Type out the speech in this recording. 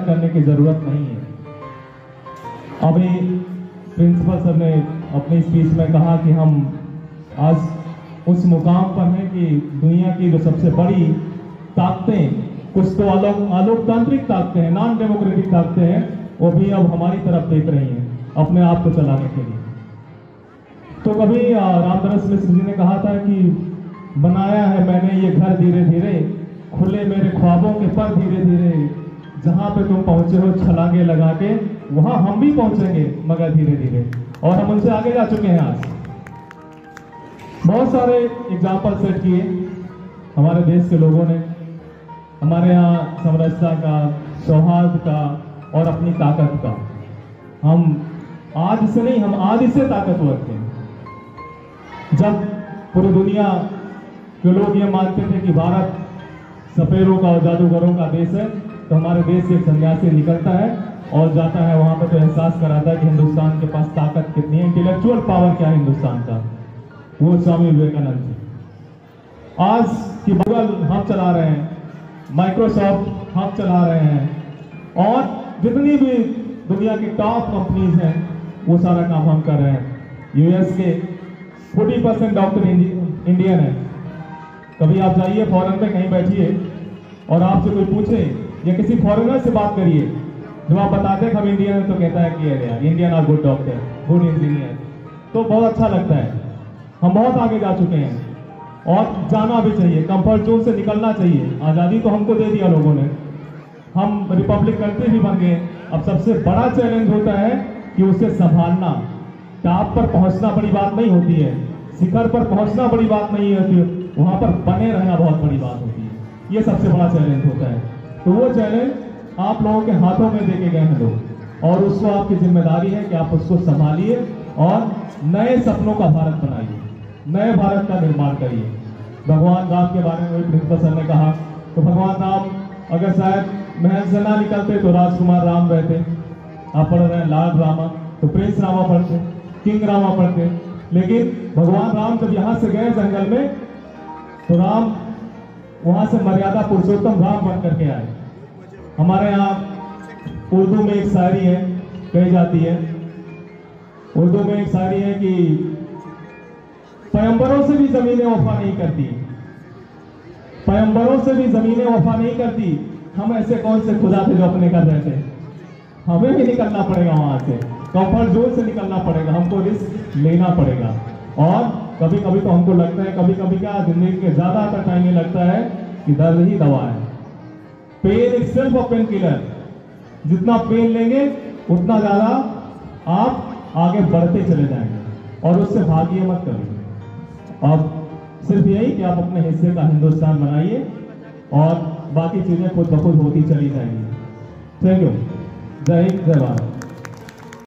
करने की जरूरत नहीं है। अभी प्रिंसिपल सर ने अपनी स्पीच में कहा कि हम आज उस मुकाम पर हैं कि दुनिया की जो सबसे बड़ी ताकतें, कुछ तो आलोकतांत्रिक ताकतें हैं, नॉन डेमोक्रेटिक ताकतें हैं, वो भी अब हमारी तरफ देख रही हैं अपने आप को चलाने के लिए। तो कभी रामदास मिश्र जी ने कहा था कि बनाया है मैंने ये घर धीरे धीरे, खुले मेरे ख्वाबों के पर धीरे धीरे, जहां पे तुम पहुंचे हो छलांगे लगा के वहां हम भी पहुंचेंगे मगर धीरे धीरे, और हम उनसे आगे जा चुके हैं। आज बहुत सारे एग्जाम्पल सेट किए हमारे देश के लोगों ने, हमारे यहाँ समरसता का, सौहार्द का और अपनी ताकत का। हम आज से नहीं, हम आज से ताकतवर थे। जब पूरी दुनिया के लोग ये मानते थे कि भारत सपेरों का और जादूगरों का देश है, तो हमारे देश से एक सन्यासी निकलता है और जाता है वहां पर, तो एहसास कराता है कि हिंदुस्तान के पास ताकत कितनी है, इंटेलेक्चुअल पावर क्या है हिंदुस्तान का। वो स्वामी विवेकानंद थे। आज की गूगल हम चला रहे हैं, माइक्रोसॉफ्ट हम चला रहे हैं, और जितनी भी दुनिया की टॉप कंपनीज हैं वो सारा काम हम कर रहे हैं। यूएस के 40% डॉक्टर इंडियन है। कभी आप जाइए फॉरेन में कहीं बैठिए और आपसे कोई पूछे या किसी फॉरेनर से बात करिए, जब आप बताते हैं हम इंडियन है तो कहता है कि यार Indian are good doctor, good engineer. तो बहुत अच्छा लगता है। हम बहुत आगे जा चुके हैं और जाना भी चाहिए, कंफर्ट जोन से निकलना चाहिए। आज़ादी तो हमको दे दिया लोगों ने, हम रिपब्लिक कंट्री भी बन गए। अब सबसे बड़ा चैलेंज होता है कि उसे संभालना। टॉप पर पहुंचना बड़ी बात नहीं होती है, शिखर पर पहुंचना बड़ी बात नहीं होती है, वहां पर बने रहना बहुत बड़ी बात होती है। ये सबसे बड़ा चैलेंज होता है। तो वो चैलेंज आप लोगों के हाथों में देके गए हैं लोग, और उसको आपकी जिम्मेदारी है कि आप उसको संभालिए और नए सपनों का भारत बनाइए, नए भारत का निर्माण करिए। भगवान राम के बारे में प्रिंसिपल सर ने कहा, तो भगवान राम अगर शायद महल से ना निकलते तो राजकुमार राम रहते। आप पढ़ रहे हैं लॉर्ड रामा, तो प्रिंस रामा पढ़ते, किंग रामा पढ़ते। लेकिन भगवान राम जब यहाँ से गए जंगल में, तो राम वहां से मर्यादा पुरुषोत्तम राम बन करके आए। हमारे यहाँ उर्दू में एक शायरी है, कही जाती है, उर्दू में एक शायरी है कि पैगंबरों से भी जमीनें वफा नहीं करती, पैगंबरों से भी जमीनें वफा नहीं करती, हम ऐसे कौन से खुदा थे जो अपने कर रहे थे। हमें भी निकलना पड़ेगा वहां से, कंफर्ट जोन से निकलना पड़ेगा, हमको रिस्क लेना पड़ेगा। और कभी कभी तो हमको लगता है, कभी कभी क्या जिंदगी के ज्यादातर टाइम ये लगता है कि दर्द ही दवा है। Pain itself a painkiller. जितना पेन लेंगे उतना ज्यादा आप आगे बढ़ते चले जाएंगे और उससे भागिए मत करिए। अब सिर्फ यही कि आप अपने हिस्से का हिंदुस्तान बनाइए और बाकी चीजें खुद ब खुद होती चली जाएंगी। Thank you. जय हिंद, जय भारत।